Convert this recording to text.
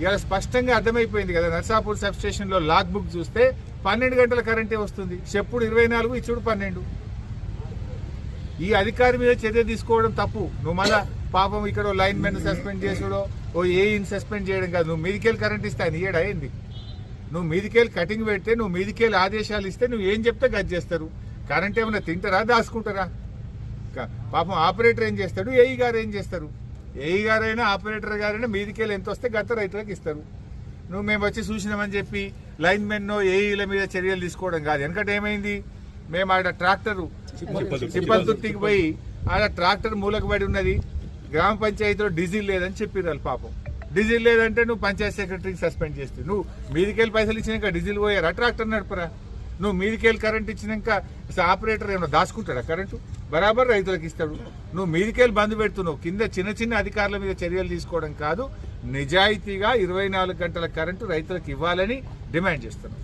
ఇవాళ స్పష్టంగా అర్థమైపోయింది కదా. నర్సాపూర్ సబ్ స్టేషన్ లో లాగ్ బుక్ చూస్తే 12 గంటల కరెంటే వస్తుంది. చెప్పుడు 24, ఇచ్చుడు 12. ఈ అధికారి మీద చర్య తీసుకోవడం తప్పు. నువ్వు మళ్ళా పాపం ఇక్కడ లైన్ మెన్ సస్పెండ్ చేసుడో ఏఈని సస్పెండ్ చేయడం కాదు. నువ్వు మీదికెళ్ళి కరెంట్ ఇస్తే ఆయన ఇయ్యడా ఏంది? నువ్వు మీదికెళ్ళి కటింగ్ పెడితే, నువ్వు మీదికెళ్ళి ఆదేశాలు ఇస్తే నువ్వు ఏం చెప్తే గది చేస్తారు. కరెంట్ ఏమైనా తింటారా, దాచుకుంటారా? పాపం ఆపరేటర్ ఏం చేస్తాడు, ఏఈ గారు ఏం చేస్తారు? ఏఈ గారైనా ఆపరేటర్ గారైనా మీదికెళ్ళి ఎంత వస్తే గత రైతులకు ఇస్తారు. నువ్వు మేము వచ్చి చూసినామని చెప్పి లైన్ మెన్నో ఏఈల మీద చర్యలు తీసుకోవడం కాదు. ఎందుకంటే ఏమైంది, మేము ఆడ ట్రాక్టర్ సిప్పల్తుర్తికి పోయి ఆడ ట్రాక్టర్ మూలకు పడి ఉన్నది, గ్రామ పంచాయతీలో డీజిల్ లేదని చెప్పిర్రు. పాపం డీజిల్ లేదంటే నువ్వు పంచాయత్ సెక్రటరీకి సస్పెండ్ చేస్తే, నువ్వు మీదికెళ్ళి పైసలు ఇచ్చినాక డీజిల్ పోయారా, ట్రాక్టర్ నడపరా? నువ్వు మీదికెళ్ళి కరెంట్ ఇచ్చినాక ఆపరేటర్ ఏమైనా దాచుకుంటాడా కరెంటు? బరాబర్ రైతులకు ఇస్తాడు. నువ్వు మీదికెళ్ళి బంద్ పెడుతున్నావు. కింద చిన్న చిన్న అధికారుల మీద చర్యలు తీసుకోవడం కాదు, నిజాయితీగా 24 గంటల కరెంటు రైతులకు ఇవ్వాలని డిమాండ్ చేస్తున్నావు.